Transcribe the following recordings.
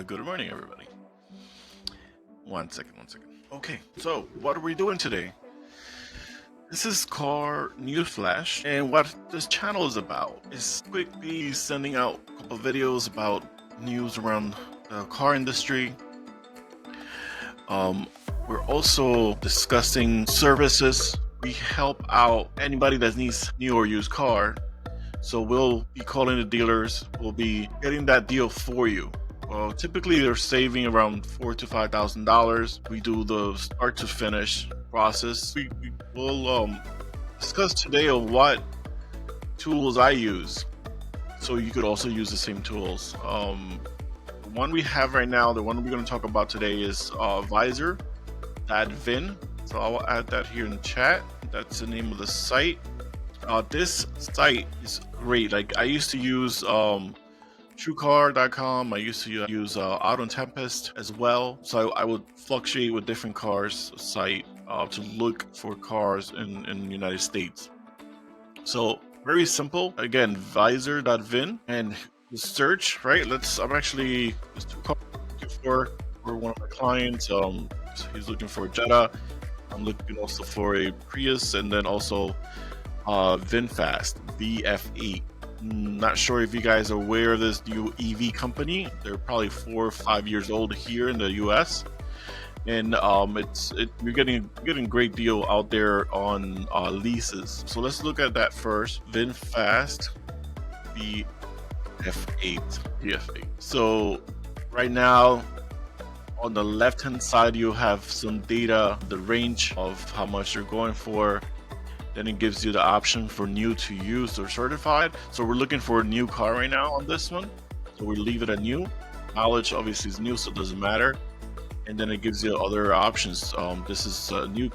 Good morning, everybody. One second. Okay, so what are we doing today? This is Car News Flash, and what this channel is about is quickly sending out a couple of videos about news around the car industry. We're also discussing services. We help out anybody that needs new or used car. So we'll be calling the dealers. We'll be getting that deal for you. Well, typically they're saving around $4,000 to $5,000. We do the start to finish process. We will discuss today on what tools I use, so you could also use the same tools. The one we have right now, the one we're going to talk about today is Visor.vin. So I'll add that here in the chat. That's the name of the site. This site is great. Like I used to use TrueCar.com. I used to use Auto Tempest as well. So I would fluctuate with different cars site to look for cars in the United States. So very simple. Again, Visor.vin and the search, right? I'm actually just looking for one of my clients. He's looking for a Jetta. I'm looking also for a Prius, and then also VinFast, VFE. Not sure if you guys are aware of this new EV company. They're probably 4 or 5 years old here in the US, and you're getting a great deal out there on leases. So let's look at that first. VinFast VF8. So right now on the left hand side you have some data, the range of how much you're going for. Then it gives you the option for new to used or certified. So we're looking for a new car right now on this one. So we leave it at new. Mileage obviously is new, so it doesn't matter. And then it gives you other options. This is a new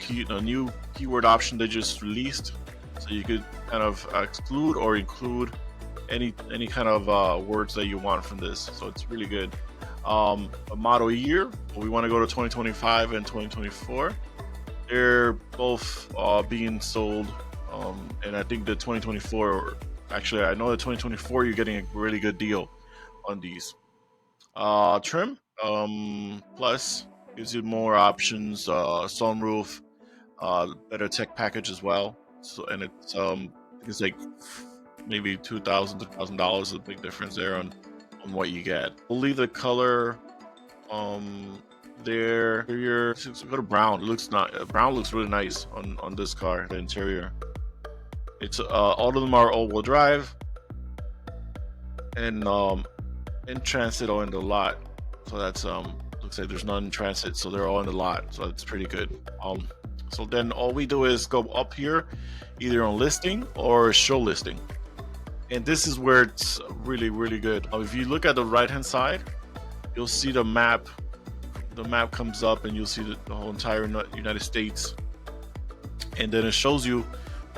keyword option they just released. So you could kind of exclude or include any kind of words that you want from this. So it's really good. A model year, we want to go to 2025 and 2024. They're both being sold, and I think the 2024, actually I know the 2024 you're getting a really good deal on these. Trim plus gives you more options, sunroof, better tech package as well. So, and it's like maybe $2,000 to $3,000, a big difference there on what you get. We'll leave the color there. Go to brown. Brown looks really nice on this car, the interior. It's all of them are all-wheel drive and in transit or in the lot. So that's looks like there's none in transit, so they're all in the lot, so that's pretty good. So then all we do is go up here, either on listing or show listing, and this is where it's really good. If you look at the right hand side, you'll see the map. The map comes up and you'll see the whole entire United States, and then it shows you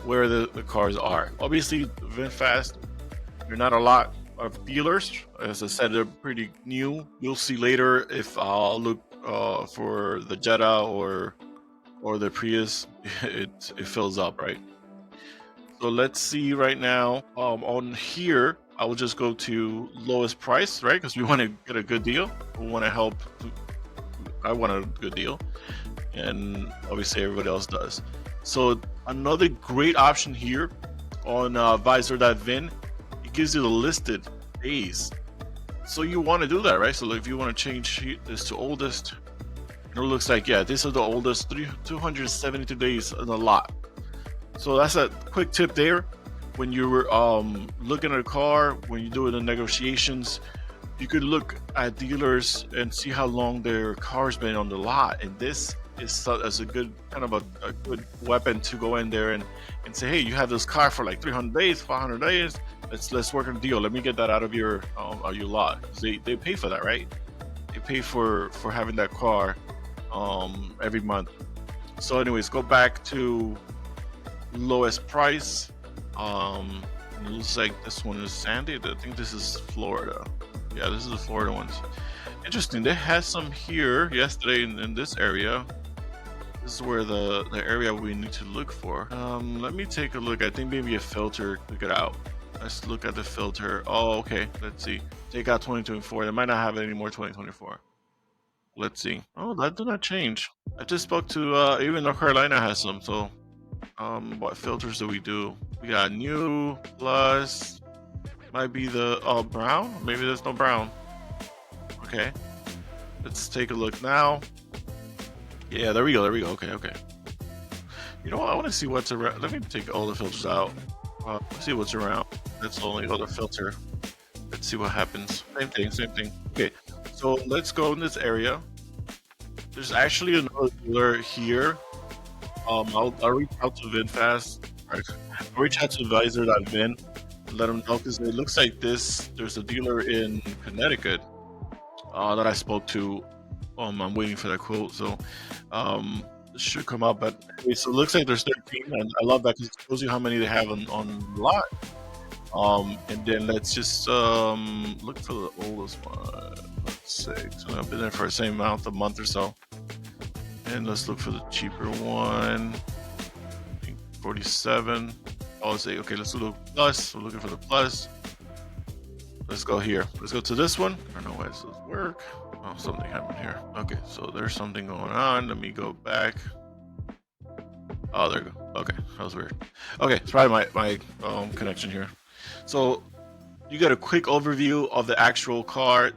where the cars are. Obviously VinFast, there are not a lot of dealers. As I said, they're pretty new. You'll see later if I'll look for the Jetta or the Prius, it fills up, right? So let's see right now. On here I will just go to lowest price, right? Because we want to get a good deal. We want to help. I want a good deal, and obviously everybody else does. So another great option here on Visor.vin, it gives you the listed days. So you want to do that, right? So if you want to change this to oldest, it looks like, yeah, this is the oldest, 272 days in the lot. So that's a quick tip there. When you're looking at a car, when you're doing the negotiations, you could look at dealers and see how long their car's been on the lot, and this is a good kind of a good weapon to go in there and say, hey, you have this car for like 300 days, 500 days. Let's work on a deal. Let me get that out of your lot. They pay for that, right? They pay for having that car every month. So anyways, go back to lowest price. It looks like this one is Sandy. I think this is Florida. Yeah, this is the Florida ones. Interesting. They had some here yesterday in this area. This is where the area we need to look for. Let me take a look. I think maybe a filter took it out. Let's look at the filter. Oh, okay. Let's see. They got 2024. They might not have it anymore 2024. Let's see. Oh, that did not change. I just spoke to even North Carolina has some. So what filters do we do? We got new plus might be the brown. Maybe there's no brown. Okay. Let's take a look now. Yeah, there we go. There we go. Okay, okay. You know what? I want to see what's around. Let me take all the filters out. Let's see what's around. That's the only other filter. Let's see what happens. Same thing, same thing. Okay, so let's go in this area. There's actually another dealer here. I'll reach out to VinFast. Right. I'll reach out to Visor.vin. Let them know because it looks like this. There's a dealer in Connecticut that I spoke to. I'm waiting for that quote. So it should come up. But anyway, so it looks like there's 13, and I love that because it shows you how many they have on the lot. And then let's just look for the oldest one. Let's see. So I've been there for the same amount, a month or so. And let's look for the cheaper one. I think 47. I'll say, okay, let's do the plus. We're looking for the plus. Let's go here. Let's go to this one. I don't know why this doesn't work. Oh, something happened here. Okay, so there's something going on. Let me go back. Oh, there we go. Okay, that was weird. Okay, it's probably my connection here. So you get a quick overview of the actual car,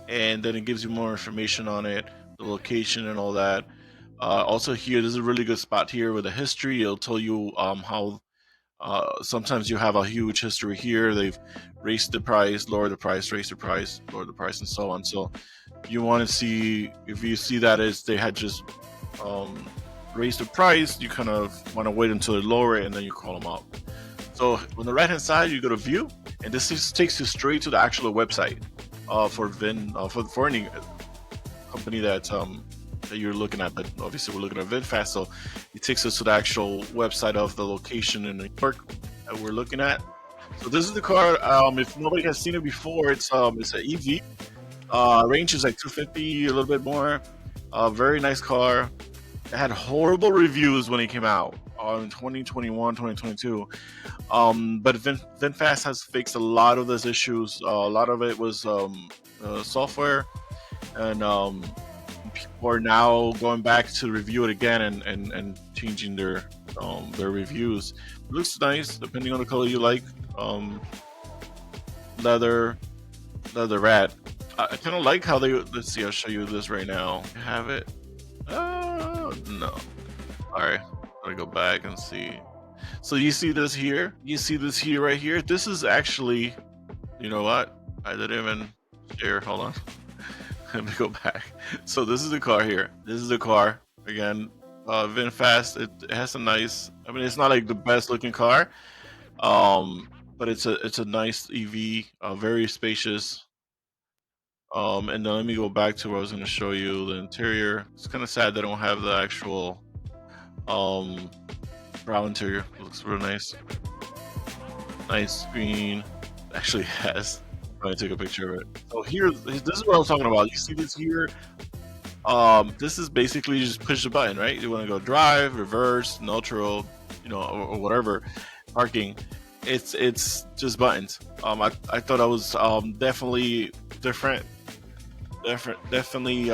and then it gives you more information on it, the location and all that. Also here, this is a really good spot here with the history. It'll tell you how sometimes you have a huge history here. They've raised the price, lowered the price, raised the price, lowered the price, and so on. So you want to see, if you see that as they had just raised the price, you kind of want to wait until they lower it and then you call them up. So on the right hand side, you go to view, and this just takes you straight to the actual website for VIN for any company that you're looking at. But obviously we're looking at VinFast, so it takes us to the actual website of the location in New York that we're looking at. So this is the car. If nobody has seen it before, it's an EV. Range is like 250, a little bit more. Very nice car. It had horrible reviews when it came out in 2021, 2022. But VinFast has fixed a lot of those issues. A lot of it was software, and people are now going back to review it again and changing their reviews. It looks nice, depending on the color you like. Leather rat. I kind of like how they. Let's see. I'll show you this right now. Have it? No. All right. Gotta go back and see. So you see this here? You see this here, right here? This is actually. You know what? I didn't even share. Hold on. Let me go back. So this is the car here. This is the car again. VinFast. It has a nice. I mean, it's not like the best looking car. But it's a nice EV. Very spacious. And then let me go back to where I was going to show you the interior. It's kind of sad they don't have the actual brown interior. It looks real nice. Nice screen. Actually has. I took a picture of it. So here, this is what I was talking about. You see this here? This is basically just push the button, right? You want to go drive, reverse, neutral, you know, or whatever, parking. It's just buttons. I thought that was definitely different. Definitely you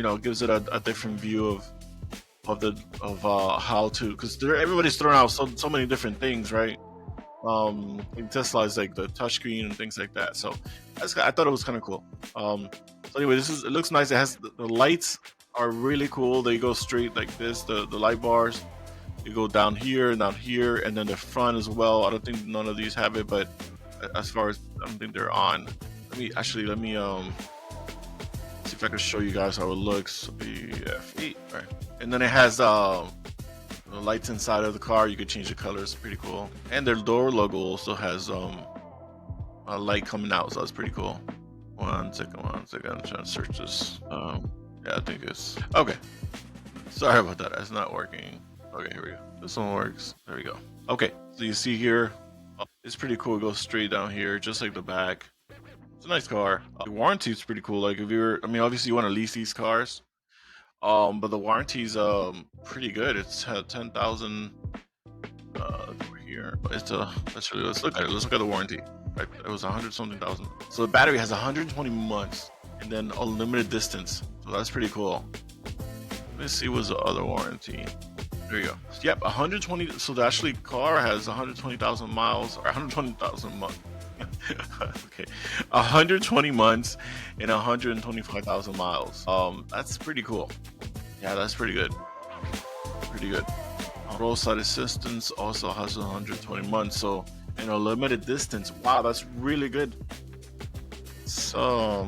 know, gives it a different view of how to, because everybody's throwing out so many different things, right? In Tesla is like the touchscreen and things like that. So I thought it was kind of cool. So anyway, it looks nice. It has the lights are really cool. They go straight like this. The light bars, you go down here, and then the front as well. I don't think none of these have it, but as far as I don't think they're on. Let me see if I can show you guys how it looks. F8, right? And then it has the lights inside of the car. You could change the colors. Pretty cool. And their door logo also has a light coming out, so that's pretty cool. One second. I'm trying to search this. Yeah, I think it's okay. Sorry about that. It's not working. Okay, here we go. This one works. There we go. Okay, so you see here, it's pretty cool. It goes straight down here, just like the back. It's a nice car. The warranty is pretty cool. Like if you're, I mean, obviously you want to lease these cars, but the warranty's pretty good. It's 10,000 over here. But let's look at it. Let's look at the warranty. It was 100 something thousand. So the battery has 120 months and then unlimited distance. So that's pretty cool. Let's see what's the other warranty. There you go. Yep, 120. So the actually car has 120,000 miles or 120,000 months. Okay, 120 months and 125,000 miles. That's pretty cool. Yeah, that's pretty good. Pretty good. Roadside assistance also has 120 months. So in a limited distance. Wow, that's really good. So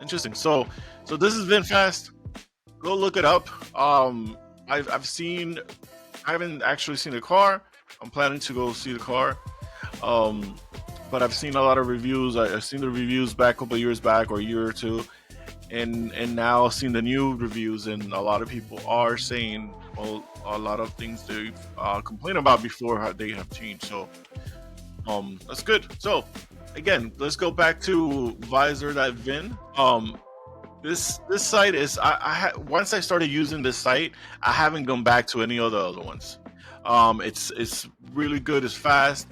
interesting. So this has been fast. Go look it up. I've seen. I haven't actually seen the car. I'm planning to go see the car. But I've seen a lot of reviews. I've seen the reviews back a couple of years back or a year or two, and now seen the new reviews, and a lot of people are saying, well, a lot of things they've complained about before they have changed. So that's good. So again, let's go back to Visor.vin. This site is once I started using this site, I haven't gone back to any of the other ones. It's really good. It's fast.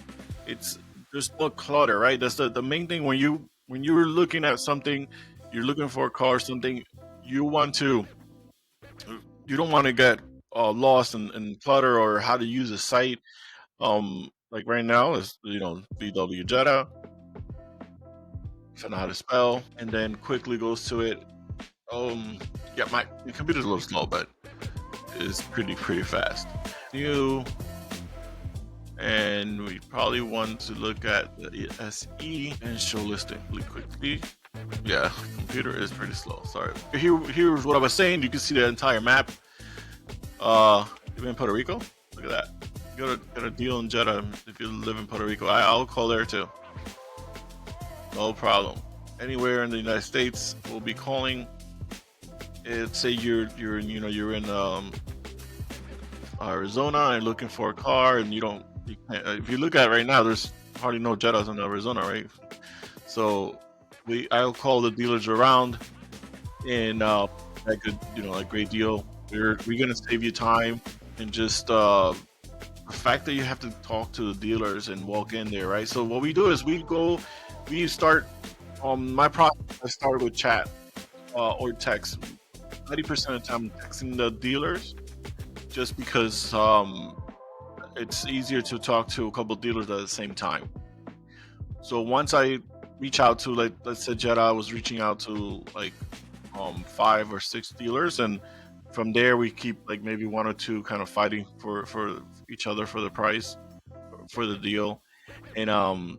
There's no clutter, right? That's the main thing when you're looking at something, you're looking for a car or something, you don't want to get lost in clutter or how to use a site. Like right now is VW Jetta, if I know how to spell, and then quickly goes to it. Yeah, my computer's a little slow, but it's pretty fast. New, and we probably want to look at the SE and show listing really quickly. Yeah, computer is pretty slow. Sorry. Here's what I was saying. You can see the entire map. You're in Puerto Rico. Look at that. You got a deal in Jeddah if you live in Puerto Rico. I'll call there too. No problem. Anywhere in the United States, we'll be calling. Say you're in Arizona and looking for a car, and you can't, if you look at it right now, there's hardly no Jettas in Arizona, right? So I'll call the dealers around, and that could a great deal. We're gonna save you time, and just the fact that you have to talk to the dealers and walk in there, right? So what we do is we start my process. I start with chat or text. 90% of the time, I'm texting the dealers, just because it's easier to talk to a couple of dealers at the same time. So once I reach out to, like, let's say Jetta was reaching out to like 5 or 6 dealers, and from there we keep like maybe 1 or 2 kind of fighting for each other for the price, for the deal. And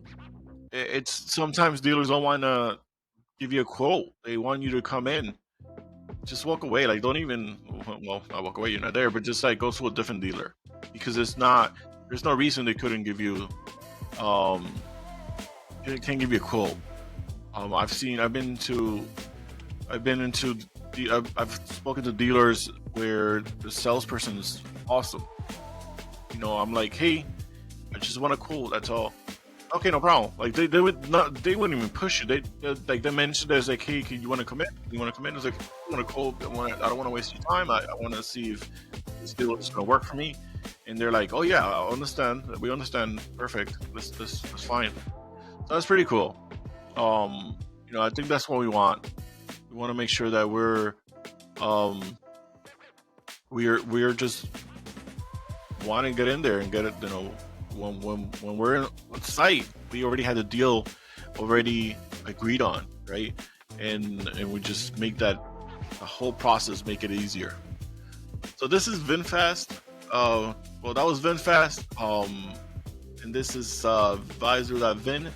it's sometimes dealers don't want to give you a quote. They want you to come in, just walk away. Like, don't even, well, not walk away, you're not there, but just like go to a different dealer, because there's no reason they couldn't give you can't give you a quote. I've spoken to dealers where the salesperson is awesome. I'm like, hey, I just want a quote, that's all. Okay, no problem. Like they wouldn't even push you. They mentioned, there's like, hey, you want to come in? You want to come in? It's like, I want to quote. I don't want to waste your time. I want to see if this deal is going to work for me. And they're like, oh yeah, I understand. We understand. Perfect. This fine. So that's pretty cool. I think that's what we want. We want to make sure that we're just want to get in there and get it. When we're on site, we already had a deal already agreed on, right? And we just make the whole process, make it easier. So this is VinFast. Well, that was VinFast. And this is Visor.vin.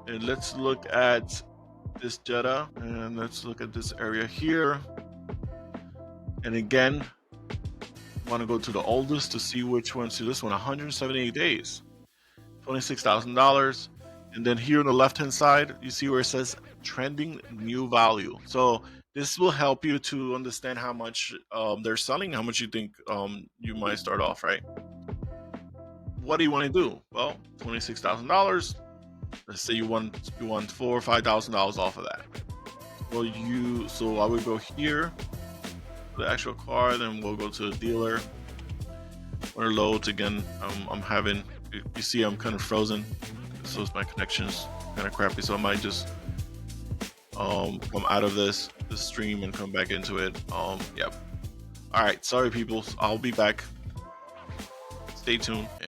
And let's look at this Jetta, and let's look at this area here. And again, want to go to the oldest to see which one. See this one, 178 days, $26,000. And then here on the left hand side, you see where it says trending new value. So this will help you to understand how much they're selling, how much you think you might start off, right? What do you want to do? Well, $26,000. Let's say you want $4,000 or $5,000 off of that. Well, so I would go here, the actual car, then we'll go to the dealer. When it loads again, I'm having, you see I'm kind of frozen. so my connection's kind of crappy, so I might just come out of this stream and come back into it. Yep. All right, sorry people, I'll be back. Stay tuned.